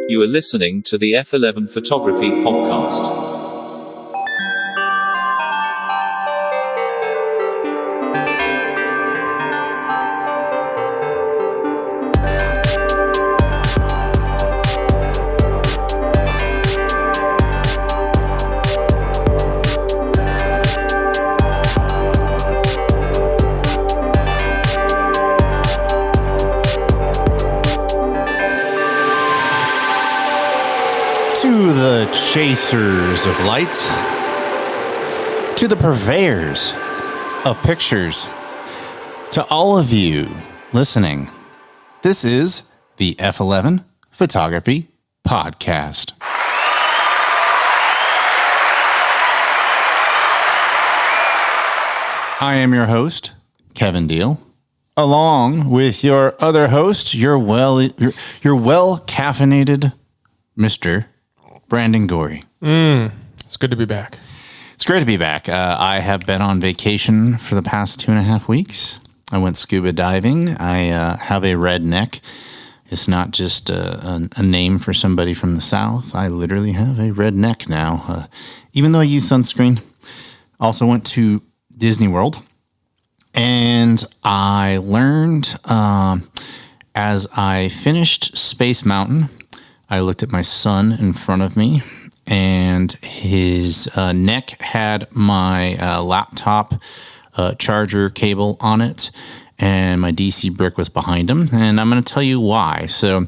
You are listening to the F11 Photography Podcast. To the chasers of light, to the purveyors of pictures, to all of you listening, this is the F11 Photography Podcast. I am your host, Kevin Deal, along with your other host, your well-caffeinated Mr. Brandon Gorrie. It's good to be back. It's great to be back. I have been on vacation for the past 2.5 weeks. I went scuba diving. I have a red neck. It's not just a name for somebody from the South. I literally have a red neck now, even though I use sunscreen. Also went to Disney World. And I learned as I finished Space Mountain, I looked at my son in front of me, and his neck had my laptop charger cable on it, and my DC brick was behind him. And I'm going to tell you why. So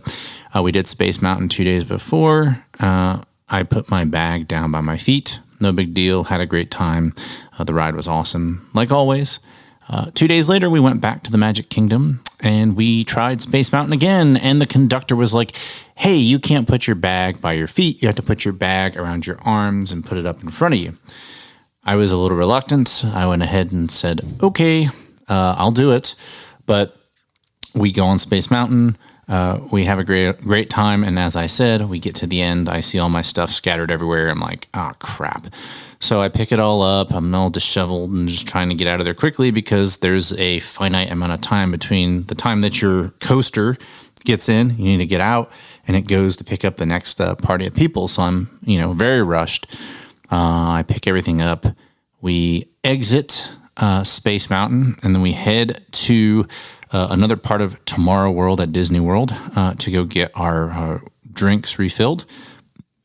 we did Space Mountain 2 days before. I put my bag down by my feet. No big deal. Had a great time. The ride was awesome, like always. 2 days later, we went back to the Magic Kingdom, and we tried Space Mountain again, and the conductor was like, hey, you can't put your bag by your feet. You have to put your bag around your arms and put it up in front of you. I was a little reluctant. I went ahead and said, okay, I'll do it. But we go on Space Mountain. We have a great time, and as I said, we get to the end. I see all my stuff scattered everywhere. I'm like, oh, crap. So I pick it all up. I'm all disheveled and just trying to get out of there quickly because there's a finite amount of time between the time that your coaster gets in, you need to get out, and it goes to pick up the next party of people. So I'm, very rushed. I pick everything up. We exit Space Mountain, and then we head to another part of Tomorrow World at Disney World to go get our drinks refilled.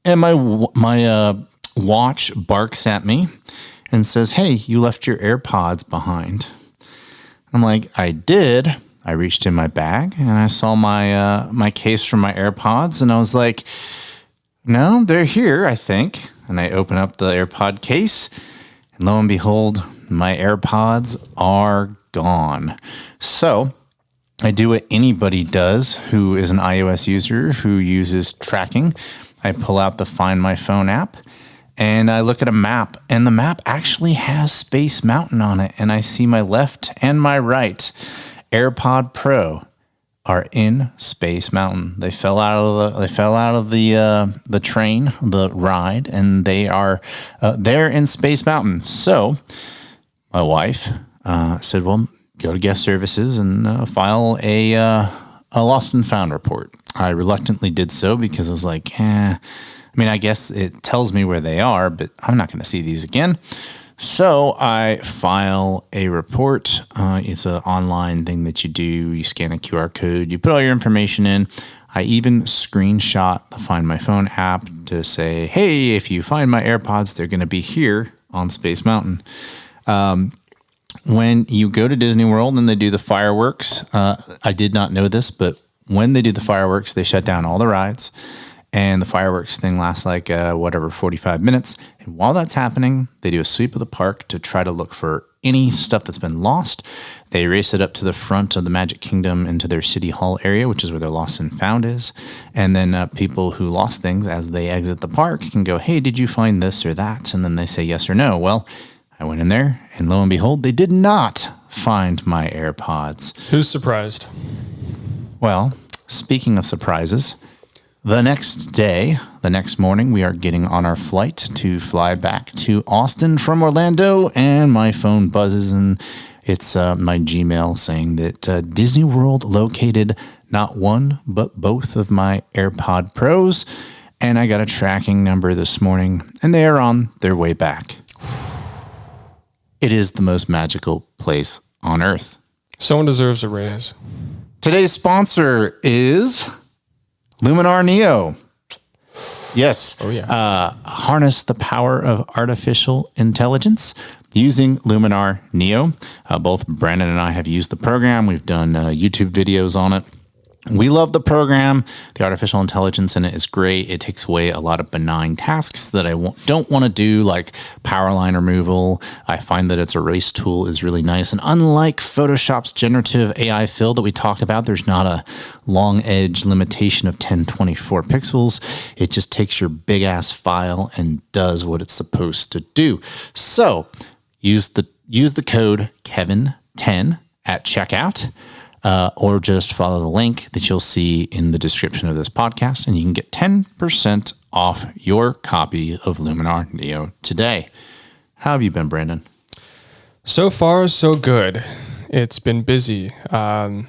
And my watch barks at me and says, hey, you left your AirPods behind. I'm like, I did. I reached in my bag and I saw my case for my AirPods, and I was like, no, they're here, I think. And I open up the AirPod case, and lo and behold, my AirPods are gone. So I do what anybody does who is an iOS user who uses tracking. I pull out the Find My Phone app, and I look at a map, and the map actually has Space Mountain on it. And I see my left and my right AirPod Pro are in Space Mountain. They fell out of the train, the ride, and they are there in Space Mountain. So my wife said, "Well, go to guest services and file a lost and found report." I reluctantly did so because I was like, I guess it tells me where they are, but I'm not going to see these again. So I file a report. It's an online thing that you do. You scan a QR code. You put all your information in. I even screenshot the Find My Phone app to say, hey, if you find my AirPods, they're going to be here on Space Mountain. When you go to Disney World and they do the fireworks, I did not know this, but when they do the fireworks, they shut down all the rides. And the fireworks thing lasts 45 minutes. And while that's happening, they do a sweep of the park to try to look for any stuff that's been lost. They race it up to the front of the Magic Kingdom into their City Hall area, which is where their lost and found is. And then people who lost things as they exit the park can go, hey, did you find this or that? And then they say yes or no. Well, I went in there, and lo and behold, they did not find my AirPods. Who's surprised? Well, speaking of surprises, the next morning, we are getting on our flight to fly back to Austin from Orlando, and my phone buzzes and It's my Gmail saying that Disney World located not one, but both of my AirPod Pros. And I got a tracking number this morning, and they are on their way back. It is the most magical place on earth. Someone deserves a raise. Today's sponsor is Luminar Neo. Yes. Oh, yeah. Harness the power of artificial intelligence using Luminar Neo. Both Brandon and I have used the program. We've done YouTube videos on it. We love the program. The artificial intelligence in it is great. It takes away a lot of benign tasks that I don't want to do, like power line removal. I find that its erase tool is really nice. And unlike Photoshop's generative AI fill that we talked about, there's not a long edge limitation of 1024 pixels. It just takes your big ass file and does what it's supposed to do. So use the code Kevin10 at checkout. Or just follow the link that you'll see in the description of this podcast, and you can get 10% off your copy of Luminar Neo today. How have you been, Brandon? So far, so good. It's been busy. I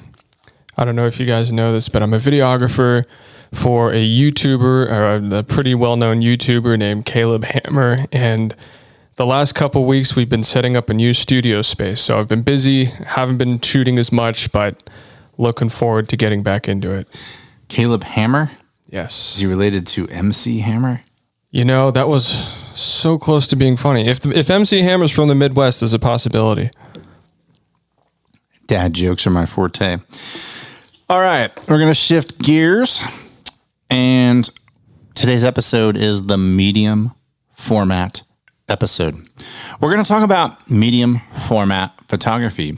don't know if you guys know this, but I'm a videographer for a YouTuber, or a pretty well-known YouTuber named Caleb Hammer, and the last couple weeks, we've been setting up a new studio space. So I've been busy, haven't been shooting as much, but looking forward to getting back into it. Caleb Hammer? Yes. Is he related to MC Hammer? You know, that was so close to being funny. If MC Hammer's from the Midwest, there's a possibility. Dad jokes are my forte. All right, we're going to shift gears. And today's episode is the medium format episode. We're going to talk about medium format photography.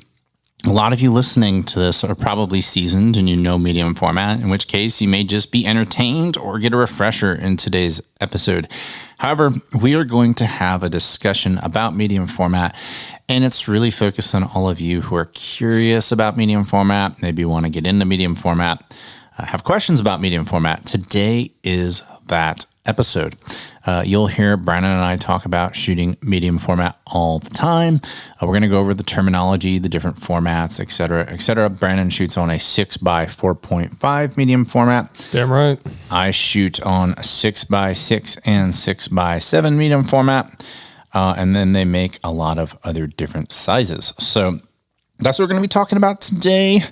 A lot of you listening to this are probably seasoned and you know medium format, in which case you may just be entertained or get a refresher in today's episode. However, we are going to have a discussion about medium format, and it's really focused on all of you who are curious about medium format, maybe want to get into medium format, have questions about medium format. Today is that episode. You'll hear Brandon and I talk about shooting medium format all the time. We're going to go over the terminology, the different formats, et cetera, et cetera. Brandon shoots on a 6x4.5 medium format. Damn right. I shoot on a 6x6 and 6x7 medium format. And then they make a lot of other different sizes. So that's what we're going to be talking about today.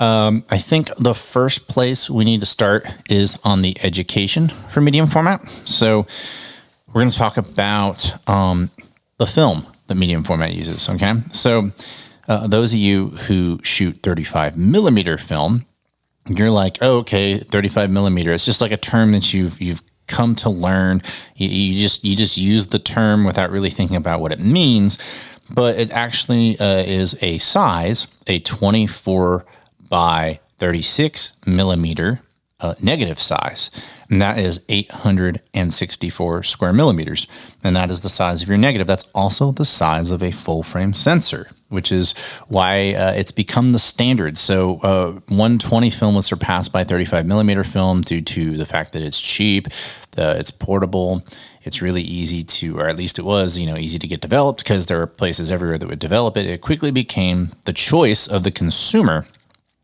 I think the first place we need to start is on the education for medium format. So we're going to talk about the film that medium format uses, okay? So those of you who shoot 35 millimeter film, you're like, oh, okay, 35 millimeter. It's just like a term that you've come to learn. You just use the term without really thinking about what it means. But it actually is a size, a 24 by 36 millimeter negative size. And that is 864 square millimeters. And that is the size of your negative. That's also the size of a full frame sensor, which is why it's become the standard. So 120 film was surpassed by 35 millimeter film due to the fact that it's cheap, it's portable, it's really easy to, or at least it was, easy to get developed because there are places everywhere that would develop it. It quickly became the choice of the consumer.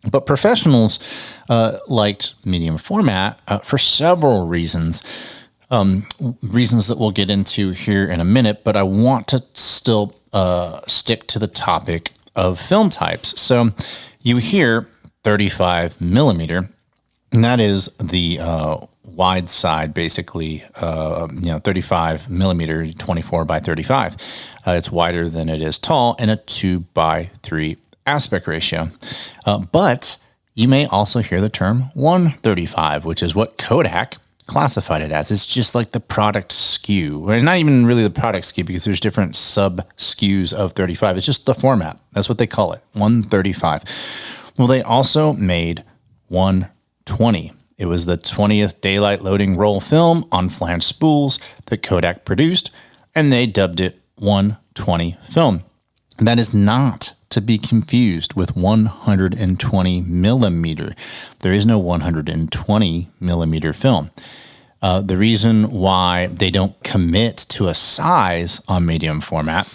But professionals liked medium format for several reasons, reasons that we'll get into here in a minute, but I want to still stick to the topic of film types. So you hear 35 millimeter, and that is the wide side, basically, 35 millimeter, 24 by 35. It's wider than it is tall, and a 2:3 aspect ratio. But you may also hear the term 135, which is what Kodak classified it as. It's just like the product SKU, or not even really the product SKU because there's different sub SKUs of 35. It's just the format. That's what they call it, 135. Well, they also made 120. It was the 20th daylight loading roll film on flange spools that Kodak produced, and they dubbed it 120 film. That is not to be confused with 120 millimeter. There is no 120 millimeter film. The reason why they don't commit to a size on medium format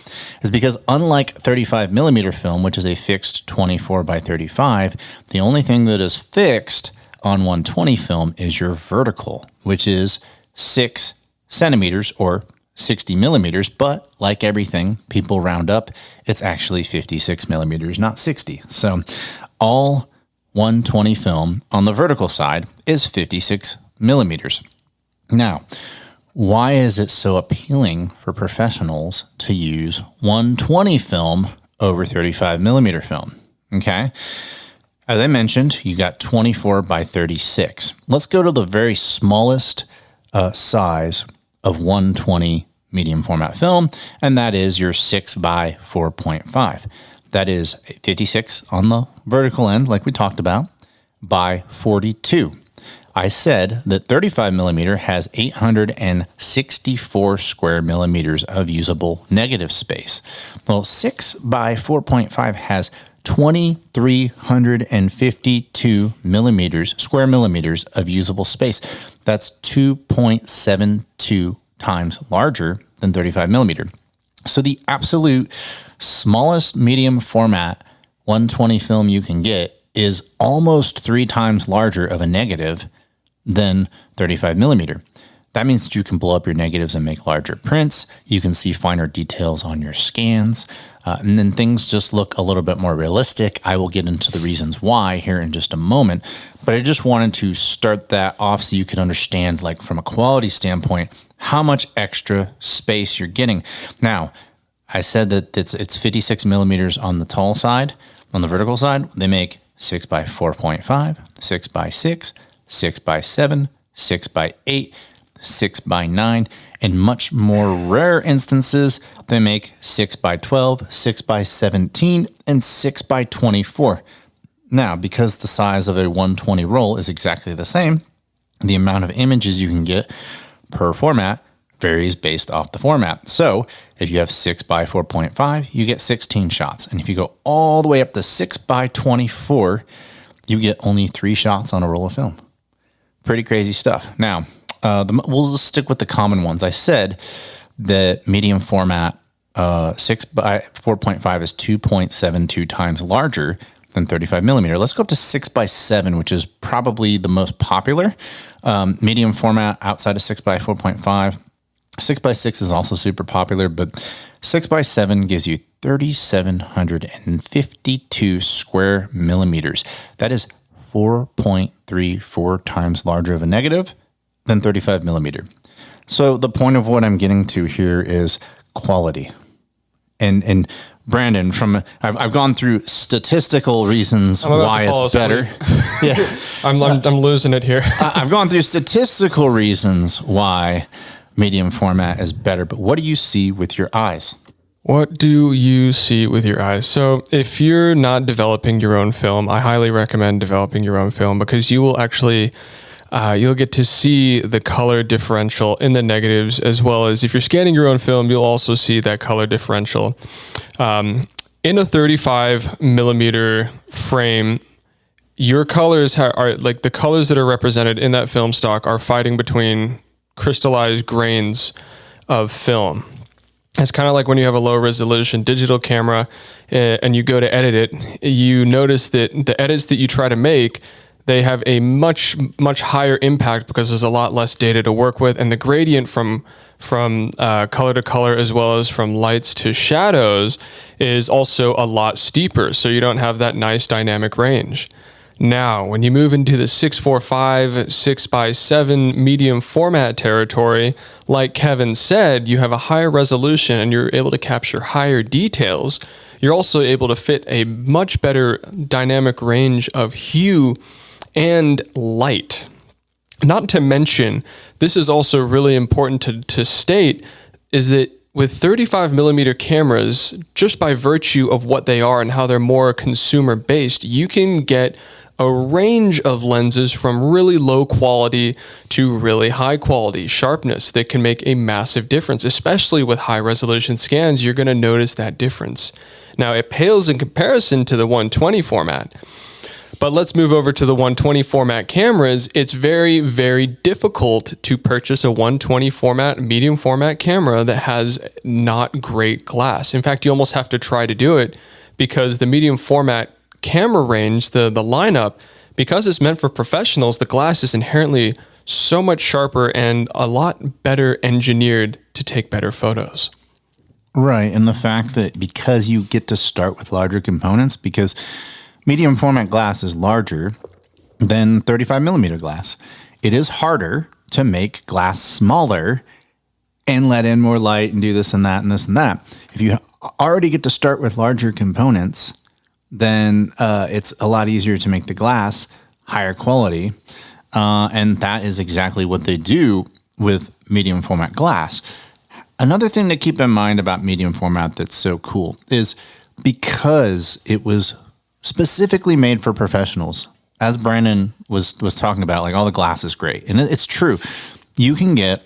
is because unlike 35 millimeter film, which is a fixed 24 by 35, the only thing that is fixed on 120 film is your vertical, which is 6 centimeters or 60 millimeters. But like everything, people round up, it's actually 56 millimeters, not 60. So all 120 film on the vertical side is 56 millimeters. Now, why is it so appealing for professionals to use 120 film over 35 millimeter film? Okay. As I mentioned, you got 24 by 36. Let's go to the very smallest size of 120 medium format film, and that is your 6 by 4.5. That is 56 on the vertical end, like we talked about, by 42. I said that 35 millimeter has 864 square millimeters of usable negative space. Well, 6 by 4.5 has 2,352 square millimeters of usable space. That's 2.72 times larger than 35 millimeter. So the absolute smallest medium format 120 film you can get is almost 3 times larger of a negative than 35 millimeter. That means that you can blow up your negatives and make larger prints. You can see finer details on your scans, and then things just look a little bit more realistic. I will get into the reasons why here in just a moment, but I just wanted to start that off so you could understand, like from a quality standpoint, how much extra space you're getting. Now, I said that it's 56 millimeters on the tall side. On the vertical side, they make 6 by 4.5, 6 by 6, 6 by 7, 6 by 8, 6 by 9. In much more rare instances, they make 6 by 12, 6 by 17, and 6 by 24. Now, because the size of a 120 roll is exactly the same, the amount of images you can get per format varies based off the format. So if you have 6 by 4.5, you get 16 shots. And if you go all the way up to 6 by 24, you get only 3 shots on a roll of film. Pretty crazy stuff. Now, we'll just stick with the common ones. I said that medium format 6 by 4.5 is 2.72 times larger than 35 millimeter. Let's go up to 6 by 7, which is probably the most popular medium format outside of 6 by 4.5. 6 by 6 is also super popular, but 6 by 7 gives you 3,752 square millimeters. That is 4.34 times larger of a negative than 35 millimeter. So the point of what I'm getting to here is quality. And Brandon, I've gone through statistical reasons why it's better. Yeah, I'm losing it here. I've gone through statistical reasons why medium format is better, but what do you see with your eyes? What do you see with your eyes? So if you're not developing your own film, I highly recommend developing your own film because you will actually, you'll get to see the color differential in the negatives, as well as if you're scanning your own film, you'll also see that color differential. In a 35 millimeter frame, your colors are like the colors that are represented in that film stock are fighting between crystallized grains of film. It's kind of like when you have a low resolution digital camera and you go to edit it, you notice that the edits that you try to make, they have a much higher impact because there's a lot less data to work with, and the gradient from color to color as well as from lights to shadows is also a lot steeper, so you don't have that nice dynamic range. Now, when you move into the 6.45, 6x7 medium format territory, like Kevin said, you have a higher resolution and you're able to capture higher details. You're also able to fit a much better dynamic range of hue and light. Not to mention, this is also really important to state, is that with 35 millimeter cameras, just by virtue of what they are and how they're more consumer based, you can get a range of lenses from really low quality to really high quality sharpness that can make a massive difference. Especially with high resolution scans, you're going to notice that difference. Now, it pales in comparison to the 120 format, But let's move over to the 120 format cameras. It's very, very difficult to purchase a 120 format, medium format camera that has not great glass. In fact, you almost have to try to do it because the medium format camera range, the lineup, because it's meant for professionals, the glass is inherently so much sharper and a lot better engineered to take better photos. Right. And the fact that because you get to start with larger components, because medium format glass is larger than 35 millimeter glass, it is harder to make glass smaller and let in more light and do this and that and this and that. If you already get to start with larger components, then it's a lot easier to make the glass higher quality. And that is exactly what they do with medium format glass. Another thing to keep in mind about medium format that's so cool is because it was specifically made for professionals, as Brandon was talking about, like all the glass is great. And it's true. You can get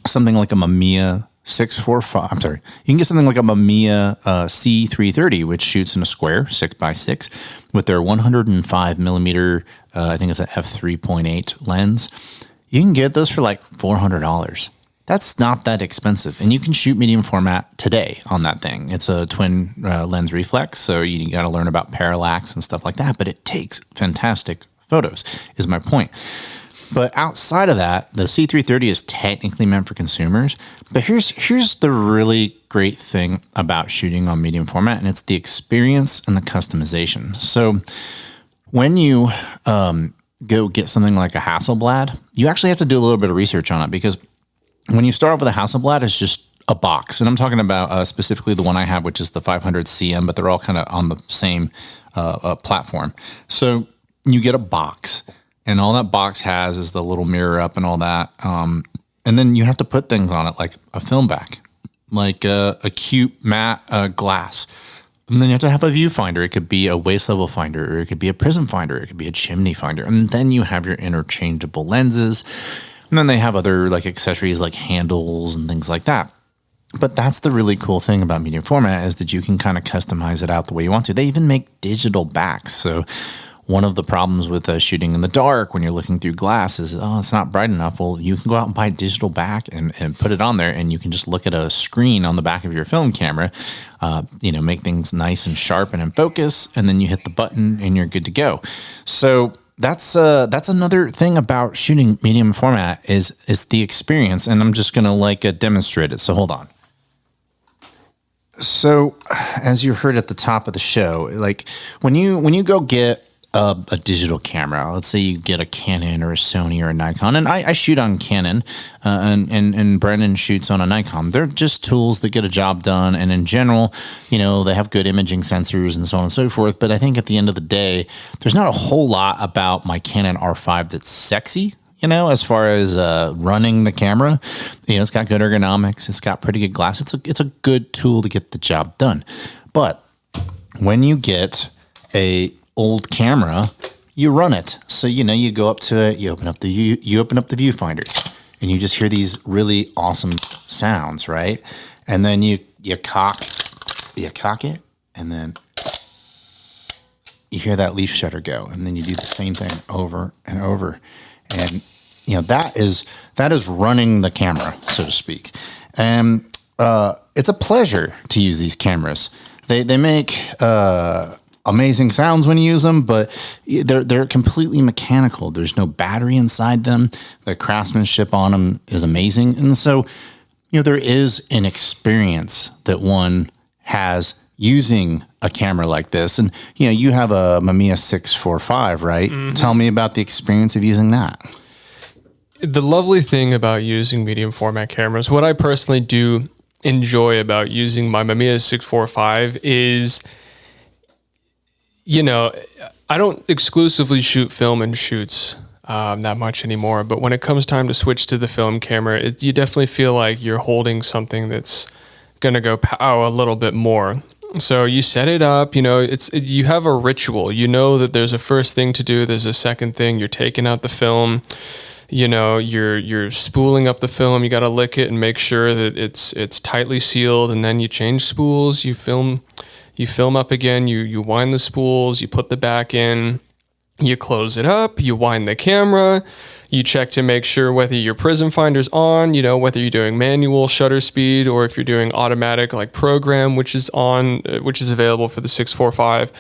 something like a Mamiya 645. I'm sorry. You can get something like a Mamiya C330, which shoots in a square 6x6 with their 105 millimeter, I think it's an f3.8 lens. You can get those for like $400. That's not that expensive. And you can shoot medium format today on that thing. It's a twin lens reflex, so you got to learn about parallax and stuff like that, but it takes fantastic photos, is my point. But outside of that, the C330 is technically meant for consumers. But here's the really great thing about shooting on medium format, and it's the experience and the customization. So when you go get something like a Hasselblad, you actually have to do a little bit of research on it, because when you start off with a Hasselblad, it's just a box. And I'm talking about specifically the one I have, which is the 500 CM, but they're all kind of on the same platform. So you get a box, and all that box has is the little mirror up and all that. And then you have to put things on it, like a film back, like a cute matte glass. And then you have to have a viewfinder. It could be a waist level finder, or it could be a prism finder, it could be a chimney finder. And then you have your interchangeable lenses. And then they have other like accessories like handles and things like that. But that's the really cool thing about medium format, is that you can kind of customize it out the way you want to. They even make digital backs. So one of the problems with shooting in the dark when you're looking through glass is, it's not bright enough. Well, you can go out and buy a digital back and put it on there, and you can just look at a screen on the back of your film camera, make things nice and sharp and in focus, and then you hit the button and you're good to go. So that's another thing about shooting medium format is the experience, and I'm just gonna demonstrate it. So hold on. So as you heard at the top of the show, like when you go get a digital camera, let's say you get a Canon or a Sony or a Nikon, and I shoot on Canon, and Brandon shoots on a Nikon. They're just tools that get a job done, and in general, they have good imaging sensors and so on and so forth. But I think at the end of the day, there's not a whole lot about my Canon R5 that's sexy, as far as running the camera. It's got good ergonomics, it's got pretty good glass. It's a good tool to get the job done. But when you get a old camera, you run it. So you go up to it, you open up the viewfinder, and you just hear these really awesome sounds, right? And then you cock it, and then you hear that leaf shutter go, and then you do the same thing over and over, and that is running the camera, so to speak. And it's a pleasure to use these cameras. They make amazing sounds when you use them, but they're completely mechanical. There's no battery inside them. The craftsmanship on them is amazing. And so, there is an experience that one has using a camera like this. And, you have a Mamiya 645, right? Mm-hmm. Tell me about the experience of using that. The lovely thing about using medium format cameras, what I personally do enjoy about using my Mamiya 645 is, I don't exclusively shoot film and shoots that much anymore, but when it comes time to switch to the film camera, you definitely feel like you're holding something that's going to go pow a little bit more. So you set it up, you have a ritual. That there's a first thing to do, there's a second thing. You're taking out the film, you're spooling up the film. You got to lick it and make sure that it's tightly sealed, and then you change spools. You film up again, you wind the spools, you put the back in, You close it up, you wind the camera, you check to make sure whether your prism finder's on, whether you're doing manual shutter speed or if you're doing automatic like program, which is on, which is available for the 645.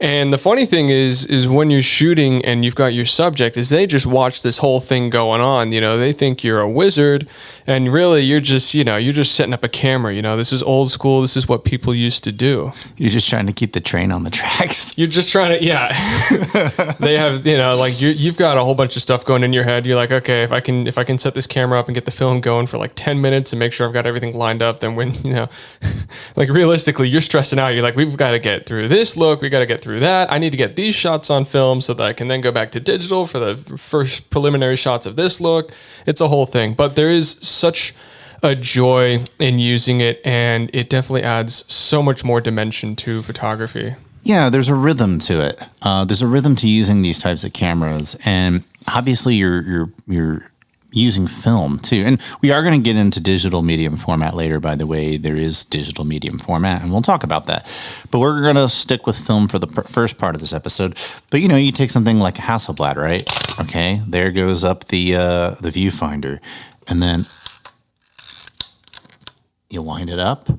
And the funny thing is when you're shooting and you've got your subject, is they just watch this whole thing going on. They think you're a wizard, and really you're just setting up a camera. This is old school. This is what people used to do. You're just trying to keep the train on the tracks. You're just trying to, yeah. They have, like you've got a whole bunch of stuff going in your head. You're like, okay, if I can set this camera up and get the film going for like 10 minutes and make sure I've got everything lined up, then when, like realistically, you're stressing out. You're like, we've got to get through this look. We got to get through that. I need to get these shots on film so that I can then go back to digital for the first preliminary shots of this look. It's a whole thing, but there is such a joy in using it, and it definitely adds so much more dimension to photography. Yeah, there's a rhythm to it. There's a rhythm to using these types of cameras, and obviously you're using film too. And we are going to get into digital medium format later, by the way. There is digital medium format, and we'll talk about that. But we're going to stick with film for the first part of this episode. But you take something like a Hasselblad, right? Okay, there goes up the viewfinder, and then you wind it up, and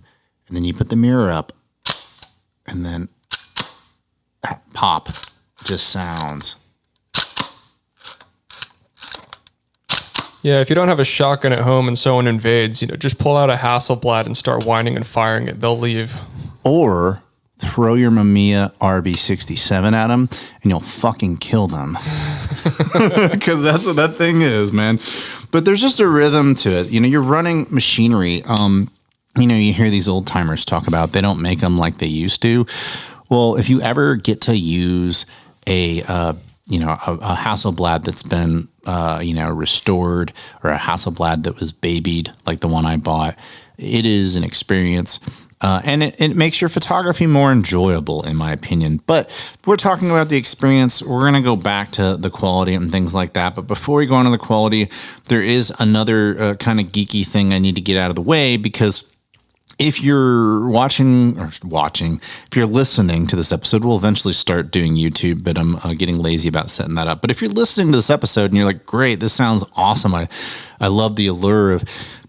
then you put the mirror up, and then that pop just sounds. Yeah, if you don't have a shotgun at home and someone invades, just pull out a Hasselblad and start winding and firing it. They'll leave. Or throw your Mamiya RB67 at them, and you'll fucking kill them. Because that's what that thing is, man. But there's just a rhythm to it. You're running machinery. You hear these old timers talk about they don't make them like they used to. Well, if you ever get to use a Hasselblad that's been, restored, or a Hasselblad that was babied, like the one I bought, it is an experience. And it makes your photography more enjoyable, in my opinion. But we're talking about the experience. We're going to go back to the quality and things like that. But before we go on to the quality, there is another kind of geeky thing I need to get out of the way, because if you're if you're listening to this episode, we'll eventually start doing YouTube, but I'm getting lazy about setting that up. But if you're listening to this episode and you're like, great, this sounds awesome. I love the allure of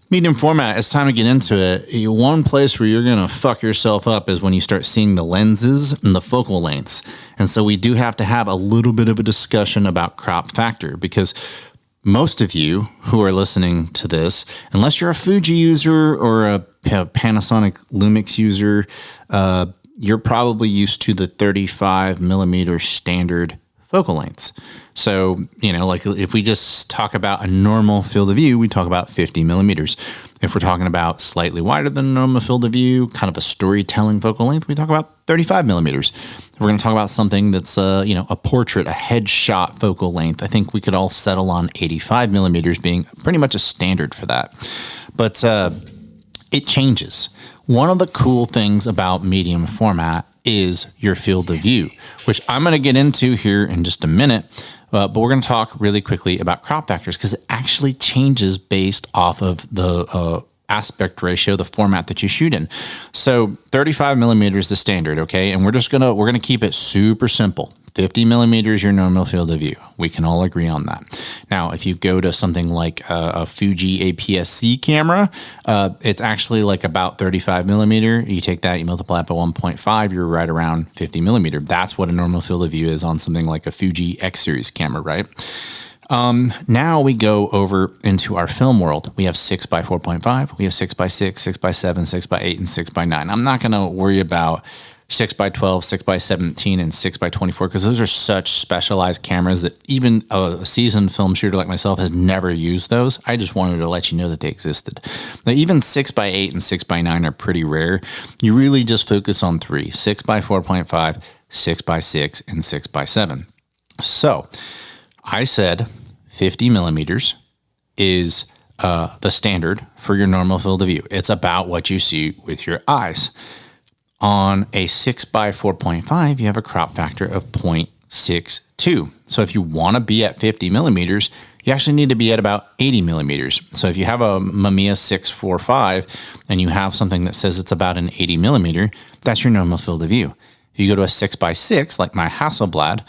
medium format. It's time to get into it. One place where you're going to fuck yourself up is when you start seeing the lenses and the focal lengths. And so we do have to have a little bit of a discussion about crop factor, because most of you who are listening to this, unless you're a Fuji user or a Panasonic Lumix user, you're probably used to the 35 millimeter standard focal lengths. So, like if we just talk about a normal field of view, we talk about 50 millimeters. If we're talking about slightly wider than normal field of view, kind of a storytelling focal length, we talk about 35 millimeters. If we're going to talk about something that's, a portrait, a headshot focal length, I think we could all settle on 85 millimeters being pretty much a standard for that. But it changes. One of the cool things about medium format is your field of view, which I'm going to get into here in just a minute. But we're going to talk really quickly about crop factors, because it actually changes based off of the aspect ratio, the format that you shoot in. So 35 millimeters is the standard, okay? And we're going to keep it super simple. 50 millimeters, your normal field of view. We can all agree on that. Now, if you go to something like a Fuji APS-C camera, it's actually like about 35 millimeter. You take that, you multiply it by 1.5, you're right around 50 millimeter. That's what a normal field of view is on something like a Fuji X-Series camera, right? Now we go over into our film world. We have 6 by 4.5, we have 6 by 6, 6 by 7, 6 by 8, and 6 by 9. I'm not going to worry about 6 by 12, 6 by 17, and 6 by 24, because those are such specialized cameras that even a seasoned film shooter like myself has never used those. I just wanted to let you know that they existed. Now, even 6 by 8 and 6 by 9 are pretty rare. You really just focus on 3, 6 by 4.5, 6 by 6, and 6 by 7. So I said 50 millimeters is the standard for your normal field of view. It's about what you see with your eyes. On a 6 by 4.5, you have a crop factor of 0.62. So if you want to be at 50 millimeters, you actually need to be at about 80 millimeters. So if you have a Mamiya 645 and you have something that says it's about an 80 millimeter, that's your normal field of view. If you go to a 6x6, like my Hasselblad,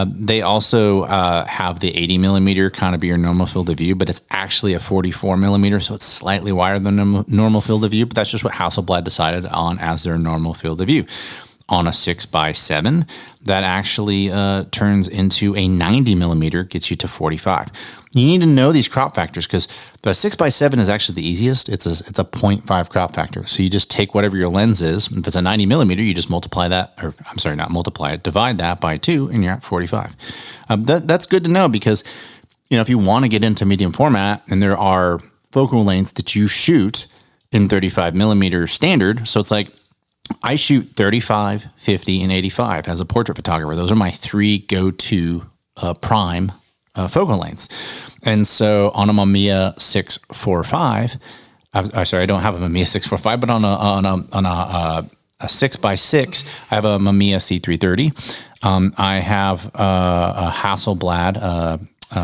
they also have the 80 millimeter kind of be your normal field of view, but it's actually a 44 millimeter, so it's slightly wider than normal field of view, but that's just what Hasselblad decided on as their normal field of view. On a 6x7, that actually turns into a 90 millimeter, gets you to 45. You need to know these crop factors because the 6x7 is actually the easiest. It's a 0.5 crop factor. So you just take whatever your lens is. If it's a 90 millimeter, you just multiply that, or I'm sorry, not multiply it, divide that by 2, and you're at 45. That's good to know because, if you want to get into medium format and there are focal lengths that you shoot in 35 millimeter standard, so it's like, I shoot 35, 50, and 85 as a portrait photographer. Those are my 3 go-to prime focal lengths. And so on a Mamiya 645, I'm sorry, I don't have a Mamiya 645, but on a 6x6, I have a Mamiya C330. I have a Hasselblad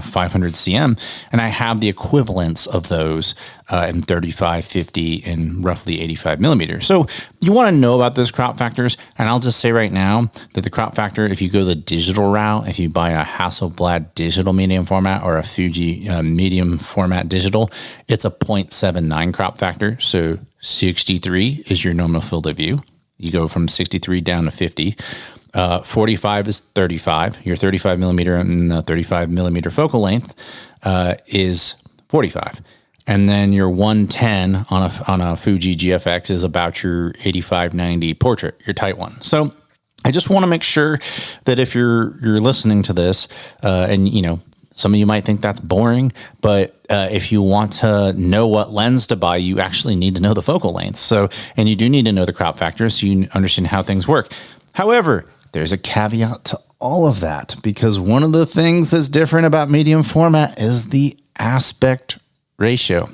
500 cm, and I have the equivalents of those in 35, 50, and roughly 85 millimeters. So you want to know about those crop factors, and I'll just say right now that the crop factor, if you go the digital route, if you buy a Hasselblad digital medium format or a Fuji medium format digital, it's a 0.79 crop factor. So 63 is your normal field of view. You go from 63 down to 50. 45 is 35. Your 35 millimeter and the 35 millimeter focal length is 45. And then your 110 on a Fuji GFX is about your 85-90 portrait, your tight one. So I just want to make sure that if you're listening to this, and some of you might think that's boring, but if you want to know what lens to buy, you actually need to know the focal length. So, and you do need to know the crop factor so you understand how things work. However, there's a caveat to all of that because one of the things that's different about medium format is the aspect ratio.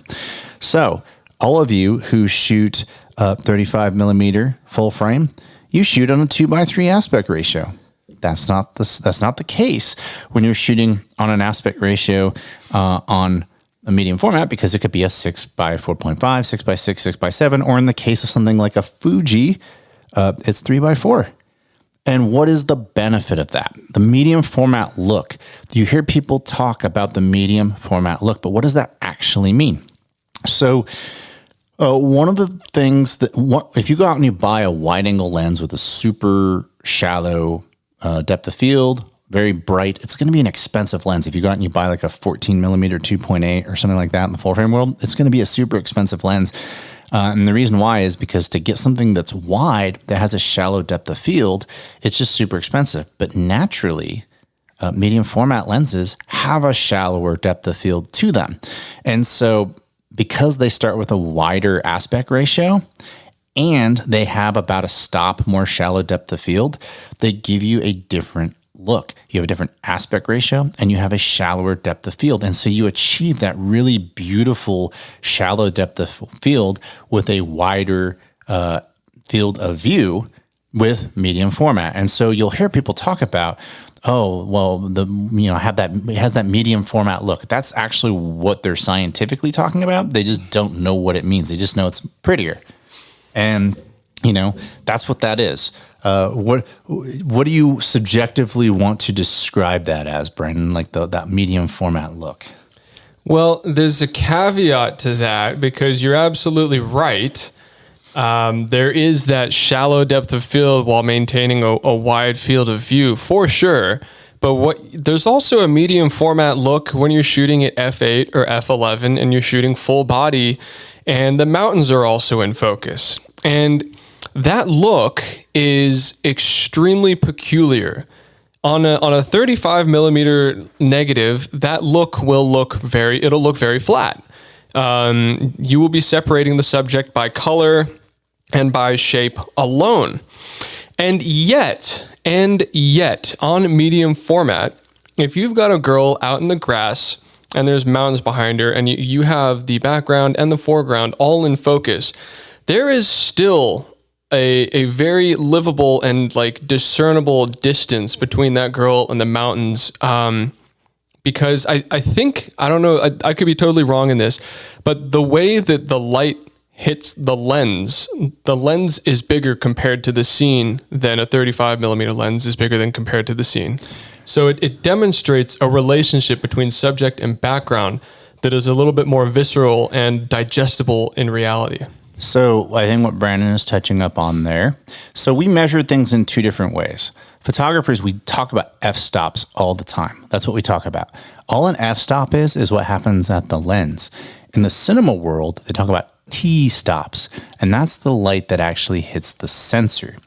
So all of you who shoot 35 millimeter full frame, you shoot on a 2:3 aspect ratio. That's not the case when you're shooting on an aspect ratio on a medium format because it could be a 6x4.5, 6x6, 6x7, or in the case of something like a Fuji, it's 3x4. And what is the benefit of that? The medium format look. You hear people talk about the medium format look, but what does that actually mean? So one of the things if you go out and you buy a wide angle lens with a super shallow depth of field, very bright, it's going to be an expensive lens. If you go out and you buy like a 14 millimeter 2.8 or something like that in the full frame world, it's going to be a super expensive lens. And the reason why is because to get something that's wide, that has a shallow depth of field, it's just super expensive. But naturally, medium format lenses have a shallower depth of field to them. And so because they start with a wider aspect ratio and they have about a stop more shallow depth of field, they give you a different look. You have a different aspect ratio and you have a shallower depth of field. And so you achieve that really beautiful shallow depth of field with a wider field of view with medium format. And so you'll hear people talk about, oh, well, it has that medium format look. That's actually what they're scientifically talking about. They just don't know what it means. They just know it's prettier. And that's what that is. What do you subjectively want to describe that as, Brandon? Like that medium format look? Well, there's a caveat to that because you're absolutely right. There is that shallow depth of field while maintaining a wide field of view for sure. But there's also a medium format look when you're shooting at f8 or f11 and you're shooting full body, and the mountains are also in focus. And that look is extremely peculiar. On a 35 millimeter negative, that look will look very flat. You will be separating the subject by color and by shape alone. And yet, on medium format, if you've got a girl out in the grass and there's mountains behind her and you have the background and the foreground all in focus, there is still a very livable and like discernible distance between that girl and the mountains. Because I think, I don't know, I could be totally wrong in this, but the way that the light hits the lens is bigger compared to the scene than a 35 millimeter lens is bigger than compared to the scene. So it demonstrates a relationship between subject and background that is a little bit more visceral and digestible in reality. So I think what Brandon is touching up on there. So we measure things in two different ways. Photographers, we talk about f-stops all the time. That's what we talk about. All an f-stop is what happens at the lens. In the cinema world, they talk about t-stops, and that's the light that actually hits the sensor.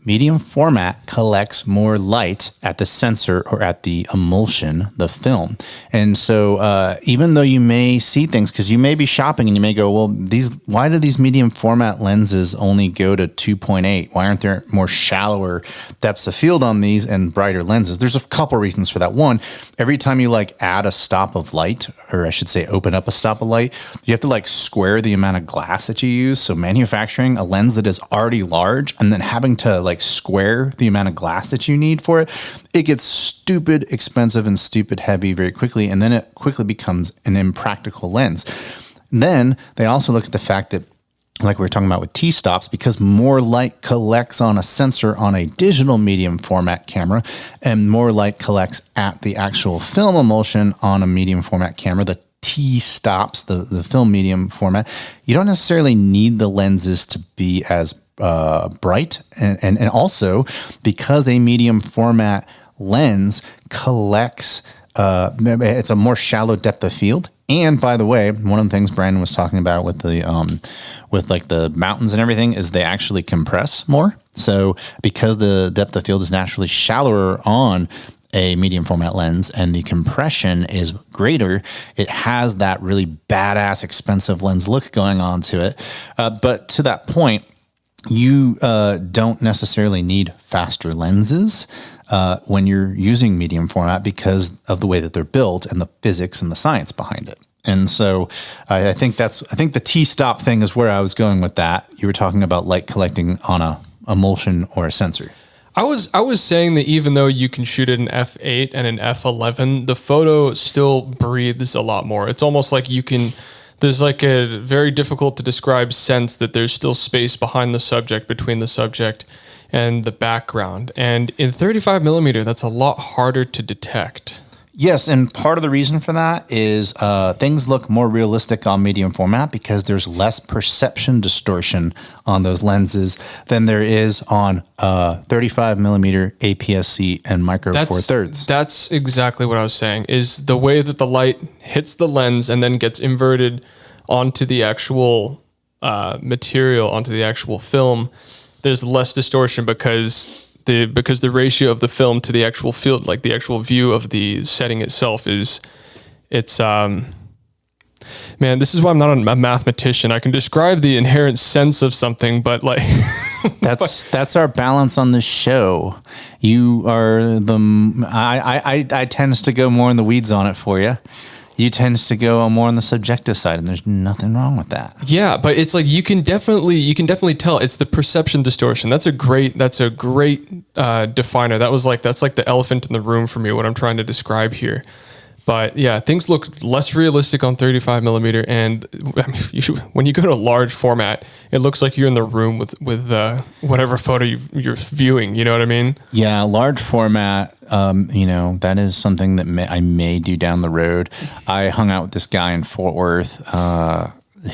Medium format collects more light at the sensor or at the emulsion, the film. And so even though you may see things, because you may be shopping and you may go, well, why do these medium format lenses only go to 2.8? Why aren't there more shallower depths of field on these and brighter lenses? There's a couple reasons for that. One, every time you add a stop of light, or I should say open up a stop of light, you have to square the amount of glass that you use. So manufacturing a lens that is already large and then having to square the amount of glass that you need for it, it gets stupid expensive and stupid heavy very quickly, and then it quickly becomes an impractical lens. Then they also look at the fact that, like we were talking about with t-stops, because more light collects on a sensor on a digital medium format camera and more light collects at the actual film emulsion on a medium format camera, the t-stops, the film medium format, you don't necessarily need the lenses to be as bright, and also because a medium format lens collects, it's a more shallow depth of field. And by the way, one of the things Brandon was talking about with the the mountains and everything is they actually compress more. So because the depth of field is naturally shallower on a medium format lens and the compression is greater, it has that really badass expensive lens look going on to it. But to that point, you don't necessarily need faster lenses when you're using medium format because of the way that they're built and the physics and the science behind it. And so I think the t-stop thing is where I was going with that. You were talking about light collecting on a emulsion or a sensor. I was saying that even though you can shoot at an f8 and an f11, the photo still breathes a lot more. It's almost like there's a very difficult to describe sense that there's still space behind the subject, between the subject and the background. And in 35 millimeter, that's a lot harder to detect. Yes, and part of the reason for that is things look more realistic on medium format because there's less perception distortion on those lenses than there is on 35 millimeter APS-C and micro four thirds. That's exactly what I was saying, is the way that the light hits the lens and then gets inverted onto the actual material, onto the actual film. There's less distortion because the ratio of the film to the actual field, like the actual view of the setting itself man, this is why I'm not a mathematician. I can describe the inherent sense of something, but that's our balance on this show. You are I tends to go more in the weeds on it for you. You tends to go more on the subjective side, and there's nothing wrong with that. Yeah, but it's you can definitely tell it's the perception distortion. That's a great definer. That's like the elephant in the room for me, what I'm trying to describe here. But yeah, things look less realistic on 35 millimeter, and when you go to a large format, it looks like you're in the room with whatever photo you're viewing. You know what I mean? Yeah, large format. That is something that I may do down the road. I hung out with this guy in Fort Worth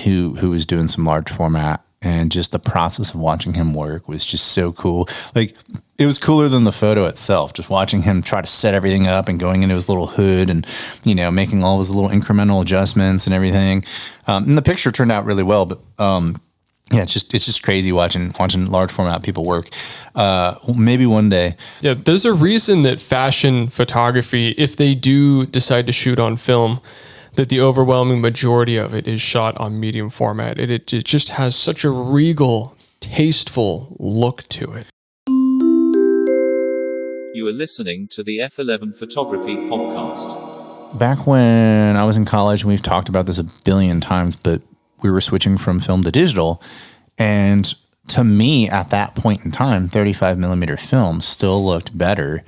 who was doing some large format, and just the process of watching him work was just so cool. It was cooler than the photo itself, just watching him try to set everything up and going into his little hood and, making all his little incremental adjustments and everything. And the picture turned out really well, but yeah, it's just crazy watching large format people work. Maybe one day. Yeah, there's a reason that fashion photography, if they do decide to shoot on film, that the overwhelming majority of it is shot on medium format. It just has such a regal, tasteful look to it. You are listening to the F11 Photography Podcast. Back when I was in college, and we've talked about this a billion times, but we were switching from film to digital. And to me, at that point in time, 35 millimeter film still looked better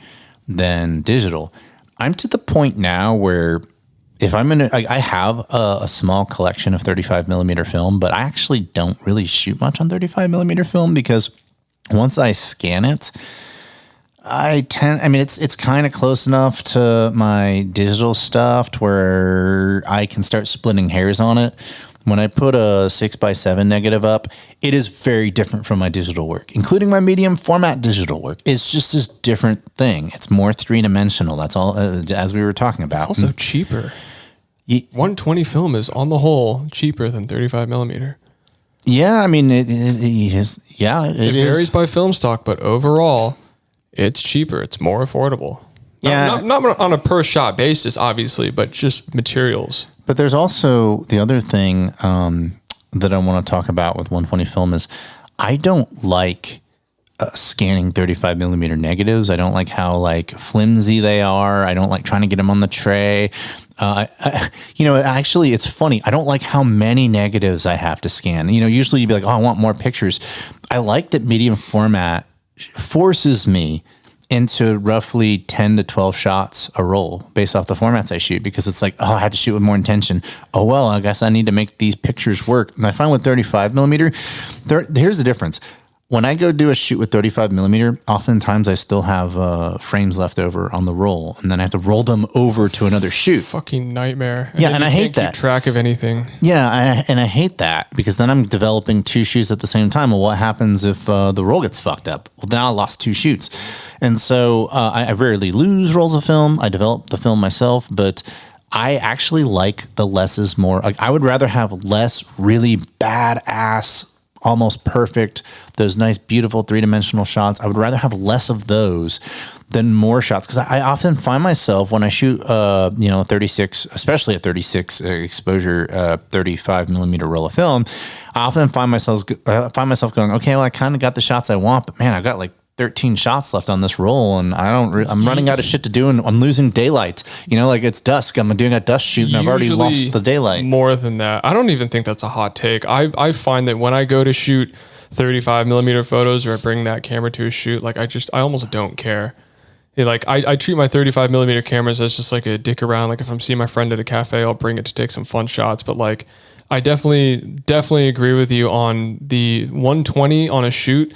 than digital. I'm to the point now where if I'm in I have a small collection of 35 millimeter film, but I actually don't really shoot much on 35 millimeter film because once I scan it, it's kind of close enough to my digital stuff to where I can start splitting hairs on it. When I put a 6x7 negative up, it is very different from my digital work, including my medium format digital work. It's just this different thing. It's more three-dimensional. That's all, as we were talking about. It's also cheaper. 120 film is on the whole cheaper than 35 millimeter. Yeah, I mean, it is. Yeah, it varies by film stock, but overall, it's cheaper. It's more affordable. Yeah. Not on a per shot basis, obviously, but just materials. But there's also the other thing that I want to talk about with 120 film is I don't like scanning 35 millimeter negatives. I don't like how like flimsy they are. I don't like trying to get them on the tray. Actually, it's funny. I don't like how many negatives I have to scan. Usually you'd be like, oh, I want more pictures. I like that medium format forces me into roughly 10 to 12 shots a roll based off the formats I shoot, because it's like, oh, I had to shoot with more intention. Oh, well, I guess I need to make these pictures work. And I find with 35 millimeter, here's the difference. When I go do a shoot with 35 millimeter, oftentimes I still have frames left over on the roll, and then I have to roll them over to another shoot. Fucking nightmare. Yeah, and I hate that. Keep track of anything. Yeah, and I hate that because then I'm developing two shoots at the same time. Well, what happens if the roll gets fucked up? Well, now I lost two shoots. And so I rarely lose rolls of film. I develop the film myself, but I actually like the less is more. Like, I would rather have less really badass, almost perfect, those nice, beautiful three-dimensional shots. I would rather have less of those than more shots, because I often find myself when I shoot, 36, especially at 36 exposure, 35 millimeter roll of film, I often find myself going, okay, well, I kind of got the shots I want, but man, I've got like 13 shots left on this roll, and I'm running out of shit to do, and I'm losing daylight. Like it's dusk. I'm doing a dusk shoot, and I've already lost the daylight. More than that, I don't even think that's a hot take. I find that when I go to shoot 35 millimeter photos, or I bring that camera to a shoot, like I almost don't care. I treat my 35 millimeter cameras as just like a dick around. Like if I'm seeing my friend at a cafe, I'll bring it to take some fun shots. But like, I definitely agree with you on the 120 on a shoot.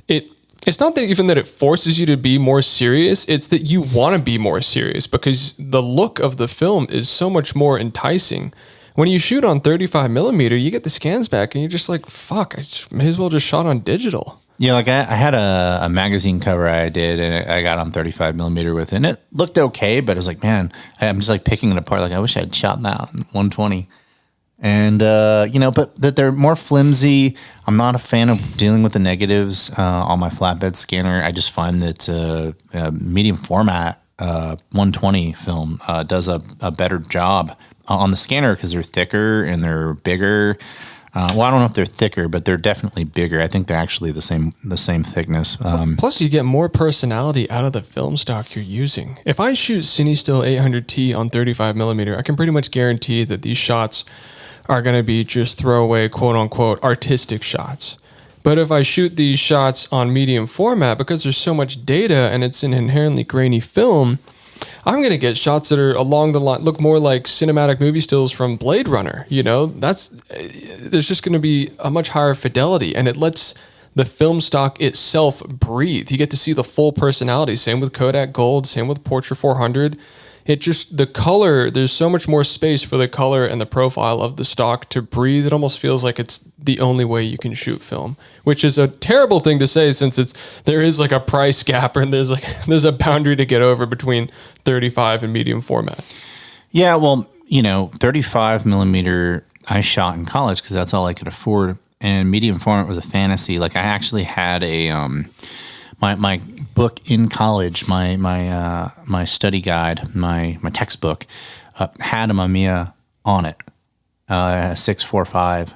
It's not that even that it forces you to be more serious. It's that you want to be more serious because the look of the film is so much more enticing. When you shoot on 35 millimeter, you get the scans back and you're just like, fuck, I may as well just shot on digital. Yeah, like I had a magazine cover I did, and I got on 35 millimeter with it, and it looked okay, but it was like, man, I'm just like picking it apart. Like I wish I'd shot that on 120. And, but that they're more flimsy. I'm not a fan of dealing with the negatives on my flatbed scanner. I just find that medium format 120 film does a better job on the scanner because they're thicker and they're bigger. I don't know if they're thicker, but they're definitely bigger. I think they're actually the same thickness. Plus, you get more personality out of the film stock you're using. If I shoot CineStill 800T on 35 millimeter, I can pretty much guarantee that these shots are going to be just throwaway, quote unquote, artistic shots. But if I shoot these shots on medium format, because there's so much data and it's an inherently grainy film, I'm going to get shots that are along the line, look more like cinematic movie stills from Blade Runner. There's just going to be a much higher fidelity, and it lets the film stock itself breathe. You get to see the full personality. Same with Kodak Gold, same with Portra 400. The color, there's so much more space for the color and the profile of the stock to breathe. It almost feels like it's the only way you can shoot film, which is a terrible thing to say since there is like a price gap and there's a boundary to get over between 35 and medium format. Yeah, well, 35 millimeter I shot in college because that's all I could afford, and medium format was a fantasy. Like I actually had my book in college, my study guide, my textbook had a Mamiya on it, 645, or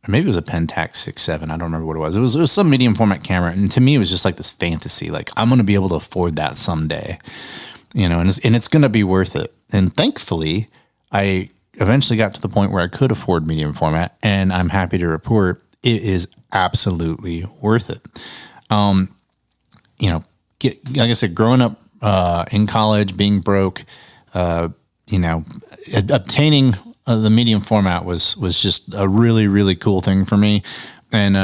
maybe it was a Pentax 6.7. I don't remember what it was. It was some medium format camera, and to me, it was just like this fantasy. Like I'm going to be able to afford that someday, and it's going to be worth it. And thankfully, I eventually got to the point where I could afford medium format, and I'm happy to report it is absolutely worth it. Like I said, growing up in college, being broke, obtaining the medium format was just a really, really cool thing for me. And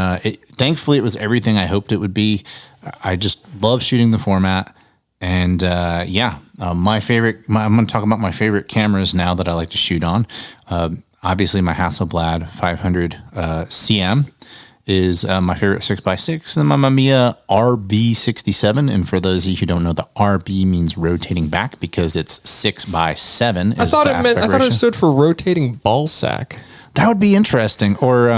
thankfully, it was everything I hoped it would be. I just love shooting the format. And my favorite, I'm going to talk about my favorite cameras now that I like to shoot on. Obviously, my Hasselblad 500 CM is my favorite 6x6, and my Mamiya RB67. And for those of you who don't know, the RB means rotating back because it's 6x7. I thought it stood for rotating ball sack. That would be interesting. Or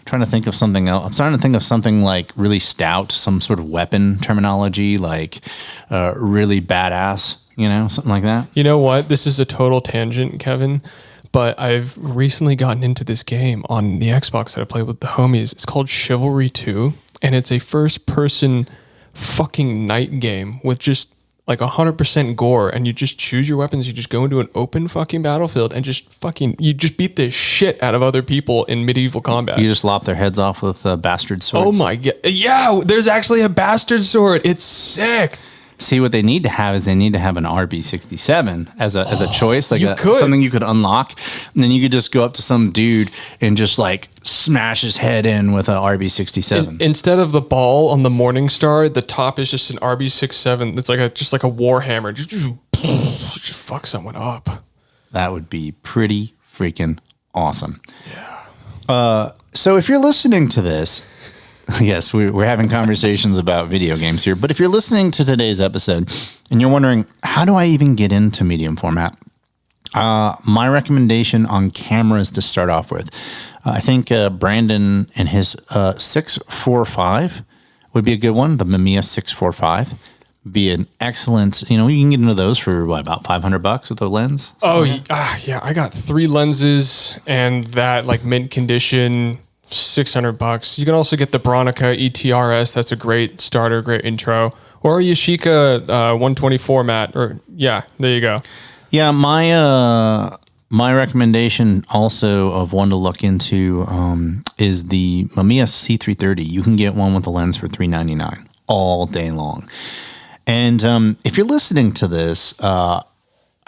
trying to think of something else. I'm starting to think of something like really stout, some sort of weapon terminology, like really badass, something like that. You know what? This is a total tangent, Kevin. But I've recently gotten into this game on the Xbox that I play with the homies. It's called Chivalry 2, and it's a first-person fucking night game with just like 100% gore, and you just choose your weapons. You just go into an open fucking battlefield and you just beat the shit out of other people in medieval combat. You just lop their heads off with bastard swords. Oh my god! Yeah, there's actually a bastard sword. It's sick. See, what they need to have is an RB67 as a choice, like something you could unlock. And then you could just go up to some dude and just like smash his head in with an RB67. Instead of the ball on the Morningstar, the top is just an RB67. It's like just like a war hammer. Just fuck someone up. That would be pretty freaking awesome. Yeah. So if you're listening to this, yes, we're having conversations about video games here. But if you're listening to today's episode and you're wondering, how do I even get into medium format? My recommendation on cameras to start off with, I think Brandon and his 645 would be a good one. The Mamiya 645 would be an excellent, you can get into those for about $500 with a lens. Yeah. I got 3 lenses and that like mint condition $600. You can also get the Bronica ETRS. That's a great starter, great intro. Or a Yashica 120 format. There you go. Yeah, my recommendation also of one to look into is the Mamiya C330. You can get one with a lens for $399 all day long. And if you're listening to this,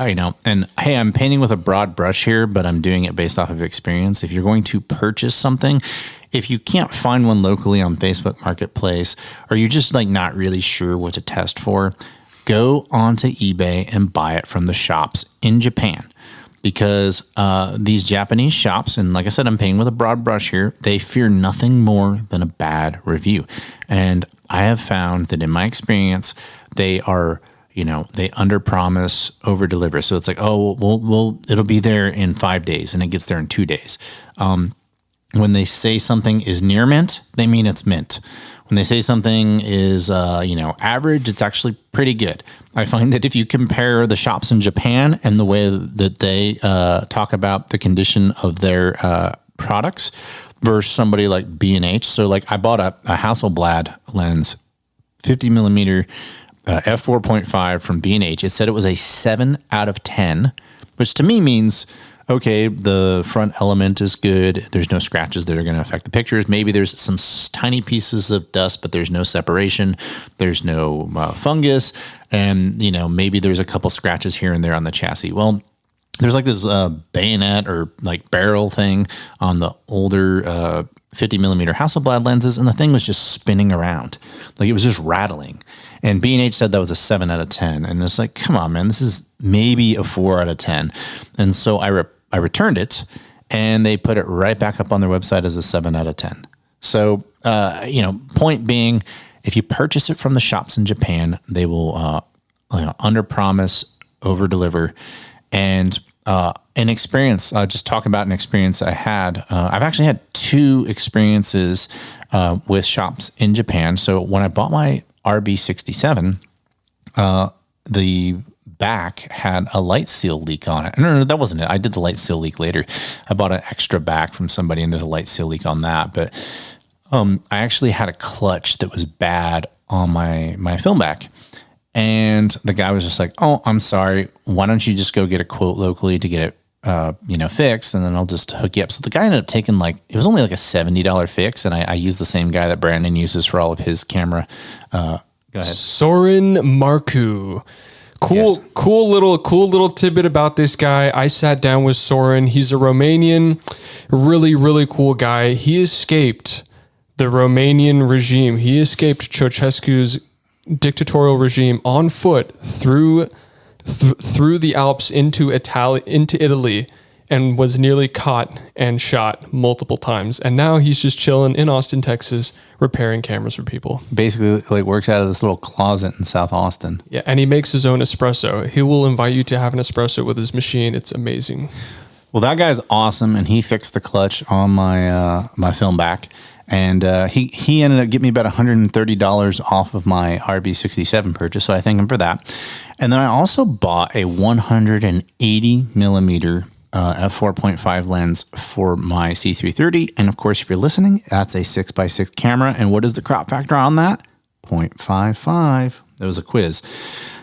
and hey, I'm painting with a broad brush here, but I'm doing it based off of experience. If you're going to purchase something, if you can't find one locally on Facebook Marketplace, or you're just like not really sure what to test for, go onto eBay and buy it from the shops in Japan. Because these Japanese shops, and like I said, I'm painting with a broad brush here, they fear nothing more than a bad review. And I have found that in my experience, they are... they under-promise, over-deliver. So it's like, it'll be there in 5 days, and it gets there in 2 days. When they say something is near mint, they mean it's mint. When they say something is, average, it's actually pretty good. I find that if you compare the shops in Japan and the way that they talk about the condition of their products versus somebody like B&H. So like I bought a Hasselblad lens, 50 millimeter f4.5 from B&H. It said it was a 7 out of 10, which to me means, okay, the front element is good. There's no scratches that are going to affect the pictures. Maybe there's some tiny pieces of dust, but there's no separation. There's no fungus. And, maybe there's a couple scratches here and there on the chassis. Well, there's like this bayonet or like barrel thing on the older 50 millimeter Hasselblad lenses, and the thing was just spinning around. Like it was just rattling. And B&H said that was a 7 out of 10. And it's like, come on, man, this is maybe a 4 out of 10. And so I returned it, and they put it right back up on their website as a 7 out of 10. So, point being, if you purchase it from the shops in Japan, they will under promise, over deliver. And an experience, just talk about an experience I had. I've actually had 2 experiences with shops in Japan. So when I bought my RB67, the back had a light seal leak on it. No, that wasn't it. I did the light seal leak later. I bought an extra back from somebody, and there's a light seal leak on that. But I actually had a clutch that was bad on my film back. And the guy was just like, "Oh, I'm sorry. Why don't you just go get a quote locally to get it, fixed, and then I'll just hook you up." So the guy ended up taking it was only like a $70 fix, and I used the same guy that Brandon uses for all of his camera. Go ahead. Soren Marku. Cool little tidbit about this guy. I sat down with Soren. He's a Romanian, really cool guy. He escaped the Romanian regime. He escaped Ceausescu's dictatorial regime on foot through the Alps into Italy, and was nearly caught and shot multiple times. And now he's just chilling in Austin, Texas, repairing cameras for people. Basically, like, works out of this little closet in South Austin. Yeah, and he makes his own espresso. He will invite you to have an espresso with his machine. It's amazing. Well, that guy's awesome, and he fixed the clutch on my my film back. And he ended up getting me about $130 off of my RB67 purchase, so I thank him for that. And then I also bought a 180 millimeter f4.5 lens for my C330. And of course, if you're listening, that's a 6x6 camera. And what is the crop factor on that? 0.55. It was a quiz.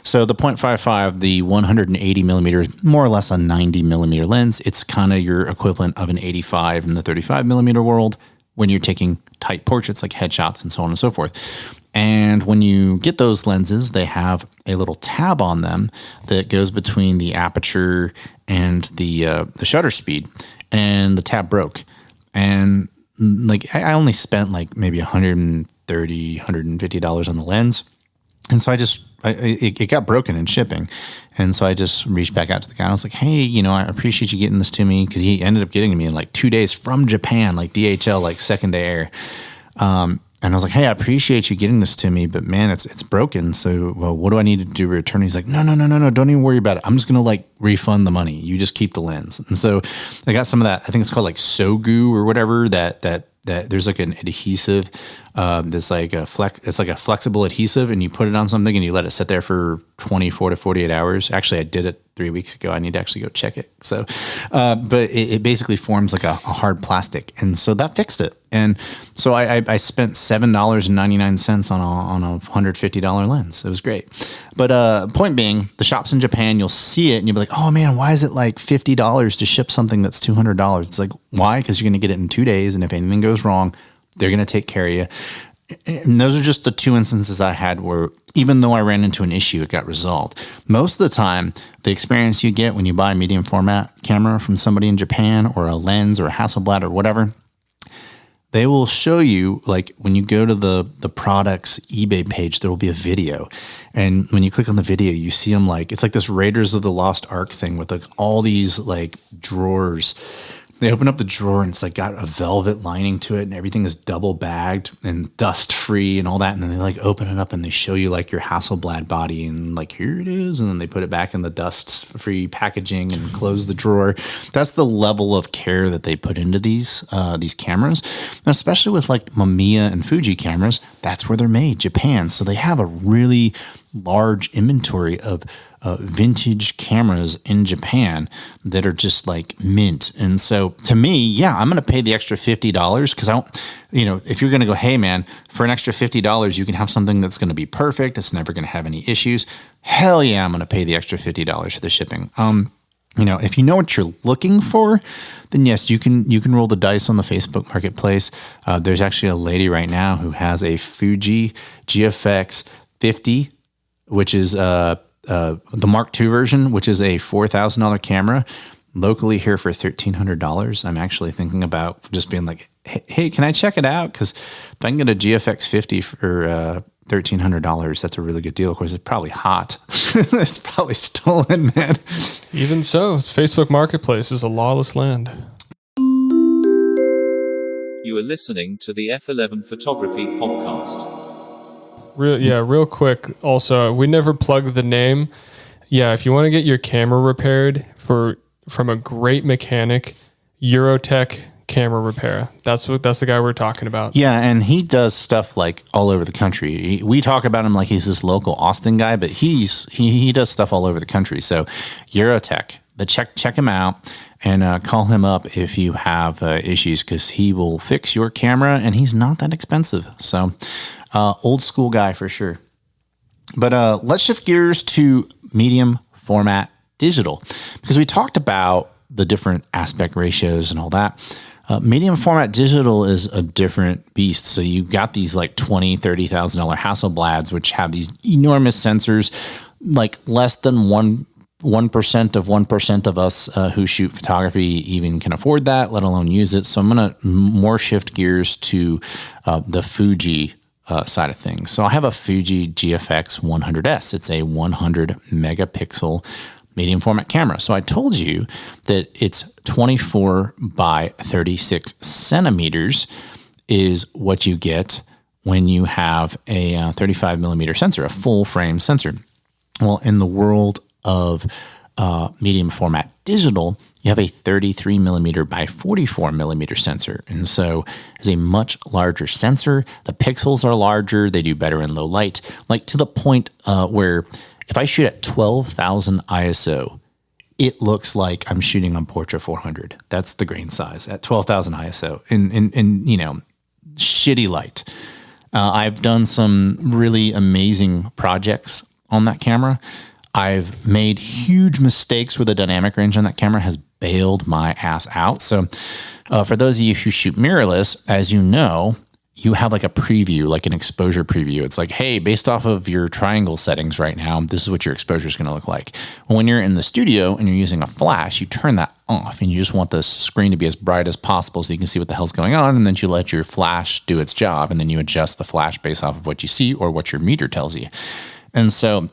So the 0.55, the 180 millimeters, more or less a 90 millimeter lens. It's kind of your equivalent of an 85 in the 35 millimeter world when you're taking tight portraits like headshots and so on and so forth. And when you get those lenses, they have a little tab on them that goes between the aperture and the shutter speed. And the tab broke. And like I only spent like maybe $130, $150 on the lens. And so it got broken in shipping. And so I just reached back out to the guy. And I was like, hey, I appreciate you getting this to me, because he ended up getting it me in like 2 days from Japan, like DHL, like second day air. And I was like, hey, I appreciate you getting this to me, but man, it's broken. So, well, what do I need to do to return? He's like, no, don't even worry about it. I'm just going to like refund the money. You just keep the lens. And so I got some of that. I think it's called like Sogu or whatever, that there's like an adhesive that's like it's like a flexible adhesive, and you put it on something and you let it sit there for 24 to 48 hours. Actually, I did it 3 weeks ago. I need to actually go check it. So, but it basically forms like a hard plastic. And so that fixed it. And so I spent $7.99 on a $150 lens. It was great. But point being, the shops in Japan, you'll see it and you'll be like, oh man, why is it like $50 to ship something that's $200? It's like, why? Because you're going to get it in 2 days. And if anything goes wrong, they're going to take care of you. And those are just the two instances I had where, even though I ran into an issue, it got resolved. Most of the time, the experience you get when you buy a medium format camera from somebody in Japan, or a lens or a Hasselblad or whatever, they will show you, like when you go to the product's eBay page, there will be a video. And when you click on the video, you see them like, it's like this Raiders of the Lost Ark thing with like all these like drawers. They open up the drawer and it's like got a velvet lining to it, and everything is double bagged and dust free and all that. And then they like open it up and they show you like your Hasselblad body and like, here it is. And then they put it back in the dust free packaging and close the drawer. That's the level of care that they put into these cameras. And especially with like Mamiya and Fuji cameras, that's where they're made, Japan. So they have a really large inventory of vintage cameras in Japan that are just like mint. And so to me, yeah, I'm going to pay the extra $50 because I don't, if you're going to go, hey man, for an extra $50, you can have something that's going to be perfect. It's never going to have any issues. Hell yeah, I'm going to pay the extra $50 for the shipping. If you know what you're looking for, then yes, you can roll the dice on the Facebook Marketplace. There's actually a lady right now who has a Fuji GFX 50, which is the Mark II version, which is a $4,000 camera, locally here for $1,300. I'm actually thinking about just being like, hey, can I check it out? Because if I can get a GFX 50 for $1,300, that's a really good deal. Of course, it's probably hot. It's probably stolen, man. Even so, Facebook Marketplace is a lawless land. You are listening to the F11 Photography Podcast. Real quick. Also, we never plug the name. Yeah, if you want to get your camera repaired from a great mechanic, Eurotech Camera Repair. That's the guy we're talking about. Yeah, and he does stuff like all over the country. We talk about him like he's this local Austin guy, but he does stuff all over the country. So Eurotech, check him out and call him up if you have issues, because he will fix your camera, and he's not that expensive. So. Old school guy for sure. But let's shift gears to medium format digital, because we talked about the different aspect ratios and all that. Medium format digital is a different beast. So you got these like $20,000, $30,000 Hasselblads, which have these enormous sensors. like less than 1% of 1% of us who shoot photography even can afford that, let alone use it. So I'm going to more shift gears to the Fuji side of things. So I have a Fuji GFX 100S. It's a 100 megapixel medium format camera. So I told you that it's 24 by 36 centimeters is what you get when you have a 35 millimeter sensor, a full frame sensor. Well, in the world of medium format digital, you have a 33 millimeter by 44 millimeter sensor. And so it's a much larger sensor. The pixels are larger. They do better in low light, like to the point where if I shoot at 12,000 ISO, it looks like I'm shooting on Portra 400. That's the grain size at 12,000 ISO in shitty light. I've done some really amazing projects on that camera. I've made huge mistakes where the dynamic range on that camera has bailed my ass out. So for those of you who shoot mirrorless, as you know, you have like a preview, like an exposure preview. It's like, hey, based off of your triangle settings right now, this is what your exposure is going to look like. When you're in the studio and you're using a flash, you turn that off and you just want the screen to be as bright as possible so you can see what the hell's going on. And then you let your flash do its job. And then you adjust the flash based off of what you see or what your meter tells you. And so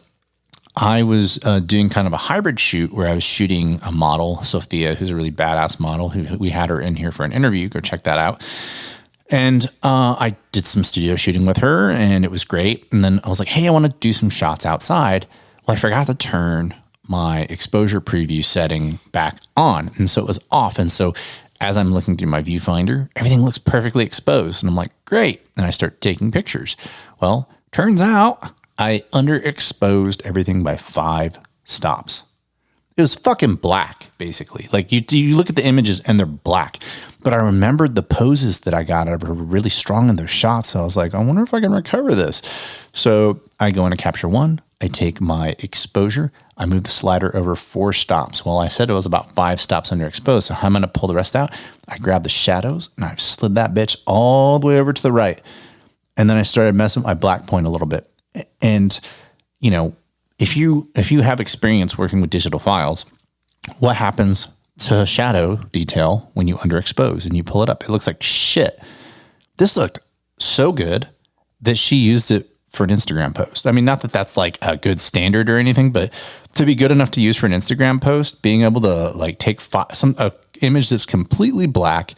I was doing kind of a hybrid shoot where I was shooting a model, Sophia, who's a really badass model. Who we had her in here for an interview. Go check that out. And I did some studio shooting with her, and it was great. And then I was like, hey, I want to do some shots outside. Well, I forgot to turn my exposure preview setting back on. And so it was off. And so as I'm looking through my viewfinder, everything looks perfectly exposed. And I'm like, great. And I start taking pictures. Well, turns out I underexposed everything by 5 stops. It was fucking black, basically. Like you look at the images and they're black. But I remembered the poses that I got out of her were really strong in those shots. So I was like, I wonder if I can recover this. So I go into capture 1. I take my exposure. I move the slider over 4 stops. Well, I said it was about 5 stops underexposed. So I'm going to pull the rest out. I grab the shadows and I've slid that bitch all the way over to the right. And then I started messing with my black point a little bit. And, you know, if you have experience working with digital files, what happens to shadow detail when you underexpose and you pull it up? It looks like shit. This looked so good that she used it for an Instagram post. I mean, not that that's like a good standard or anything, but to be good enough to use for an Instagram post, being able to like take some image that's completely black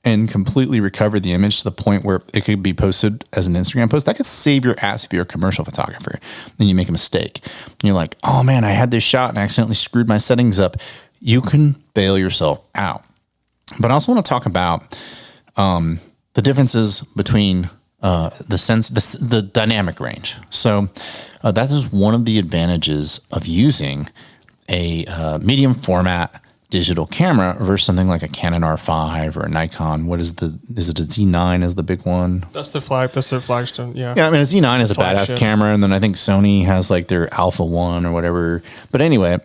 and completely recover the image to the point where it could be posted as an Instagram post, that could save your ass if you're a commercial photographer. Then you make a mistake. And you're like, oh man, I had this shot and I accidentally screwed my settings up. You can bail yourself out. But I also want to talk about the differences between the dynamic range. So that is one of the advantages of using a medium format digital camera versus something like a Canon R5 or a Nikon. Is it a Z9 is the big one? That's their flagstone. Yeah. Yeah. I mean, a Z9 is a Flagship. badass camera. And then I think Sony has like their Alpha 1 or whatever. But anyway,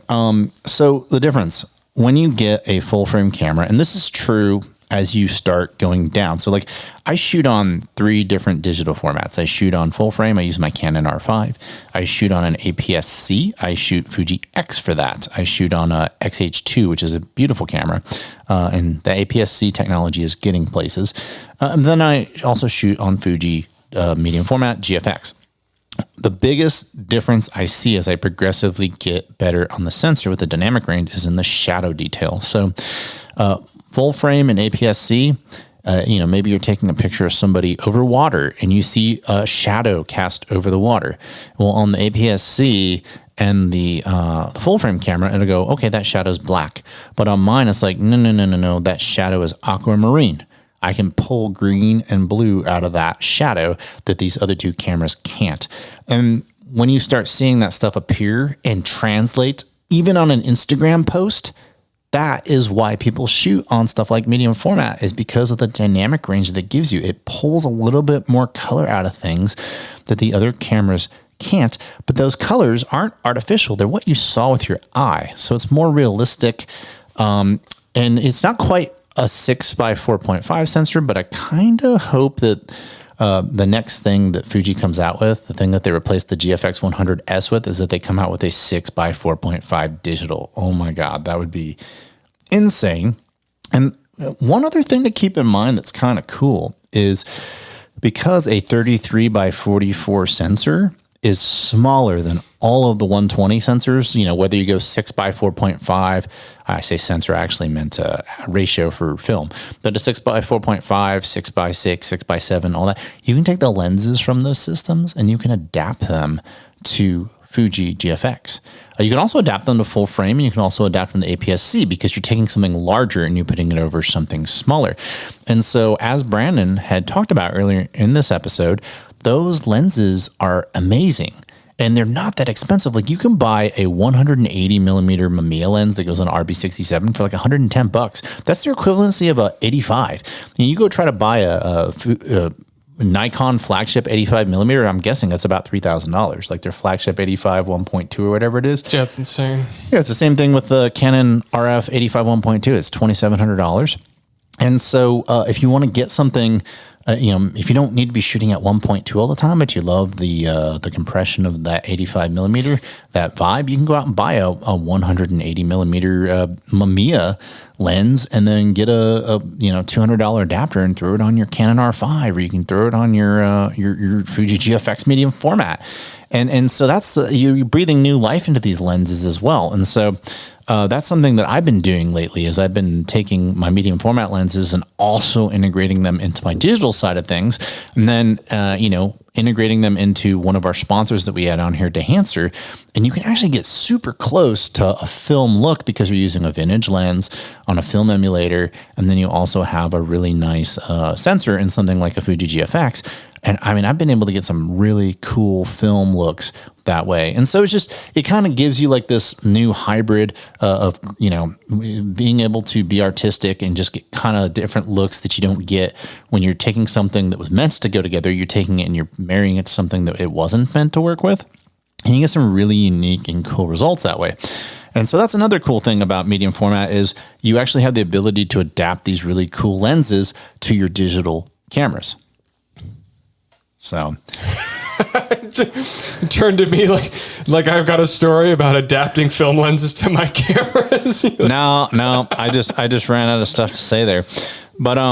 so the difference when you get a full frame camera, and this is true as you start going down. So like I shoot on 3 different digital formats. I shoot on full frame. I use my Canon R5. I shoot on an APS-C. I shoot Fuji X for that. I shoot on a XH2, which is a beautiful camera. And the APS-C technology is getting places. And then I also shoot on Fuji medium format GFX. The biggest difference I see as I progressively get better on the sensor with the dynamic range is in the shadow detail. So full frame and APS-C, maybe you're taking a picture of somebody over water and you see a shadow cast over the water. Well, on the APS-C and the full frame camera, it'll go, okay, that shadow's black. But on mine, it's like, no, that shadow is aquamarine. I can pull green and blue out of that shadow that these other 2 cameras can't. And when you start seeing that stuff appear and translate, even on an Instagram post, that is why people shoot on stuff like medium format, is because of the dynamic range that it gives you. It pulls a little bit more color out of things that the other cameras can't. But those colors aren't artificial. They're what you saw with your eye. So it's more realistic. And it's not quite a 6 by 4.5 sensor, but I kind of hope that the next thing that Fuji comes out with, the thing that they replaced the GFX 100S with, is that they come out with a 6x4.5 digital. Oh my God, that would be insane. And one other thing to keep in mind that's kind of cool is because a 33 by 44 sensor is smaller than all of the 120 sensors, whether you go 6 by 4.5, I say sensor, I actually meant a ratio for film, but a 6 by 4.5, 6 by 6, 6 by 7, all that, you can take the lenses from those systems and you can adapt them to Fuji GFX. You can also adapt them to full frame, and you can also adapt them to APS-C because you're taking something larger and you're putting it over something smaller. And so as Brandon had talked about earlier in this episode, those lenses are amazing and they're not that expensive. Like you can buy a 180 millimeter Mamiya lens that goes on RB67 for like $110. That's the equivalency of a 85. And you go try to buy a Nikon flagship 85 millimeter, I'm guessing that's about $3,000, like their flagship 85 1.2 or whatever it is. Yeah, it's insane. Yeah, it's the same thing with the Canon RF 85 1.2. It's $2,700. And so if you want to get something, if you don't need to be shooting at 1.2 all the time, but you love the compression of that 85 millimeter, that vibe, you can go out and buy a 180 millimeter Mamiya lens and then get a $200 adapter and throw it on your Canon R5, or you can throw it on your Fuji GFX medium format. And so that's you're breathing new life into these lenses as well. And so that's something that I've been doing lately is I've been taking my medium format lenses and also integrating them into my digital side of things. And then, integrating them into one of our sponsors that we had on here, Dehancer. And you can actually get super close to a film look because you're using a vintage lens on a film emulator. And then you also have a really nice sensor in something like a Fuji GFX. And I mean, I've been able to get some really cool film looks that way. And so it kind of gives you like this new hybrid of, being able to be artistic and just get kind of different looks that you don't get when you're taking something that was meant to go together. You're taking it and you're marrying it to something that it wasn't meant to work with. And you get some really unique and cool results that way. And so that's another cool thing about medium format is you actually have the ability to adapt these really cool lenses to your digital cameras. So turned to me like I've got a story about adapting film lenses to my cameras. No, I just ran out of stuff to say there. But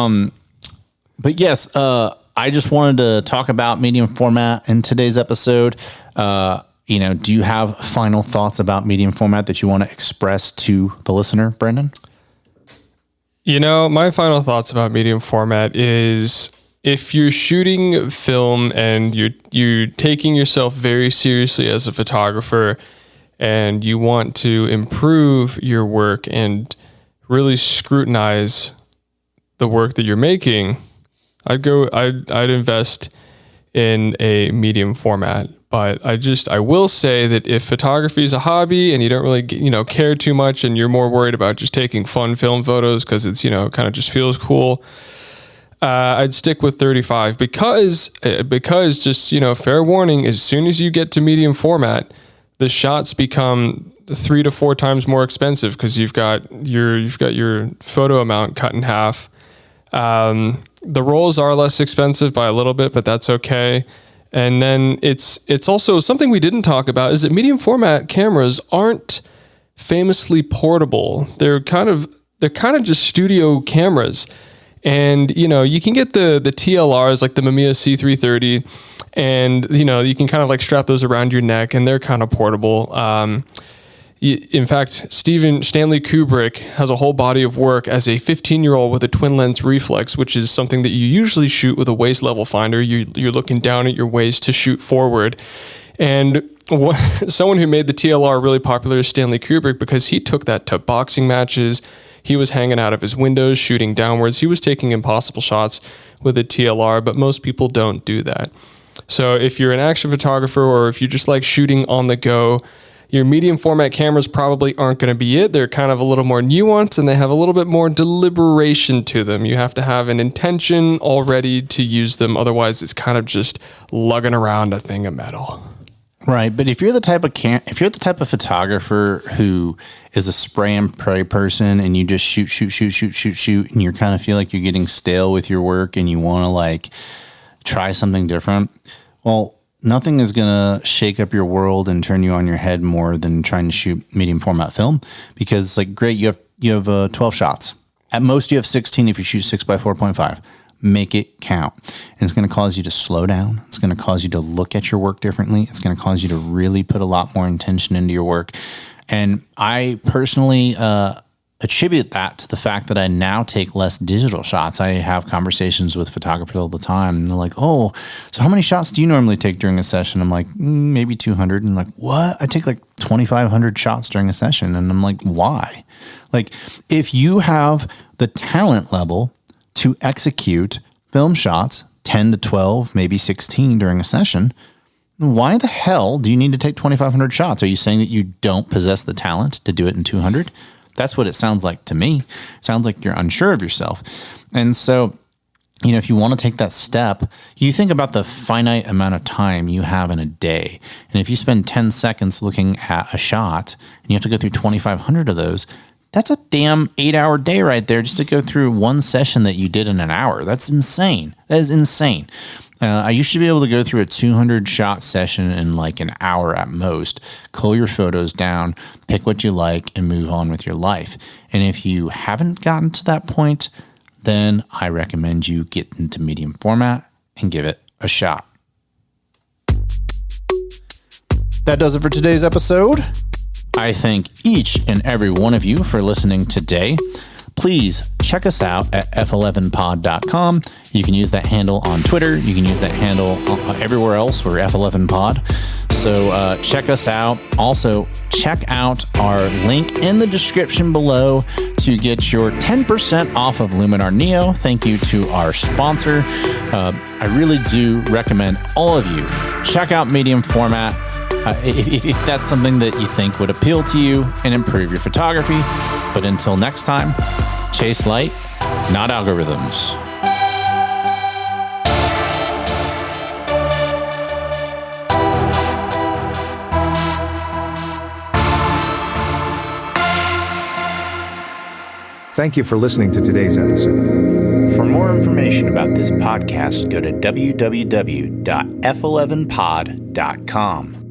yes, I just wanted to talk about medium format in today's episode. Do you have final thoughts about medium format that you want to express to the listener, Brandon? My final thoughts about medium format is if you're shooting film and you're taking yourself very seriously as a photographer and you want to improve your work and really scrutinize the work that you're making, I'd invest in a medium format. But I will say that if photography is a hobby and you don't really, care too much and you're more worried about just taking fun film photos because it's, kind of just feels cool, I'd stick with 35 because just, fair warning, as soon as you get to medium format, the shots become 3 to 4 times more expensive because you've got your photo amount cut in half. The rolls are less expensive by a little bit, but that's okay. And then it's also something we didn't talk about is that medium format cameras aren't famously portable. They're kind of just studio cameras. And, you can get the TLRs like the Mamiya C330 and, you can kind of like strap those around your neck and they're kind of portable. In fact, Stanley Kubrick has a whole body of work as a 15-year-old with a twin lens reflex, which is something that you usually shoot with a waist level finder. You're looking down at your waist to shoot forward. And someone who made the TLR really popular is Stanley Kubrick because he took that to boxing matches. He was hanging out of his windows, shooting downwards. He was taking impossible shots with a TLR, but most people don't do that. So if you're an action photographer or if you just like shooting on the go, your medium format cameras probably aren't going to be it. They're kind of a little more nuanced and they have a little bit more deliberation to them. You have to have an intention already to use them. Otherwise, it's kind of just lugging around a thing of metal. Right, but if you're the type of photographer who is a spray and pray person and you just shoot, and you kind of feel like you're getting stale with your work and you want to try something different. Well, nothing is going to shake up your world and turn you on your head more than trying to shoot medium format film, because like, great, you have 12 shots. At most you have 16 if you shoot 6x4.5. Make it count. And it's going to cause you to slow down. It's going to cause you to look at your work differently. It's going to cause you to really put a lot more intention into your work. And I personally attribute that to the fact that I now take less digital shots. I have conversations with photographers all the time, and they're like, "Oh, so how many shots do you normally take during a session?" I'm like, maybe 200. And like, what? I take like 2,500 shots during a session. And I'm like, why? Like, if you have the talent level to execute film shots, 10 to 12, maybe 16 during a session, why the hell do you need to take 2,500 shots? Are you saying that you don't possess the talent to do it in 200? That's what it sounds like to me. It sounds like you're unsure of yourself. And so, if you want to take that step, you think about the finite amount of time you have in a day. And if you spend 10 seconds looking at a shot and you have to go through 2,500 of those, that's a damn 8-hour day right there just to go through one session that you did in an hour. That's insane. That is insane. I used to be able to go through a 200 shot session in like an hour at most, cull your photos down, pick what you like, and move on with your life. And if you haven't gotten to that point, then I recommend you get into medium format and give it a shot. That does it for today's episode. I thank each and every one of you for listening today. Please check us out at f11pod.com. You can use that handle on Twitter. You can use that handle everywhere else. We're F11pod. So check us out. Also, check out our link in the description below to get your 10% off of Luminar Neo. Thank you to our sponsor. I really do recommend all of you check out medium format. If that's something that you think would appeal to you and improve your photography. But until next time, chase light, not algorithms. Thank you for listening to today's episode. For more information about this podcast, go to www.f11pod.com.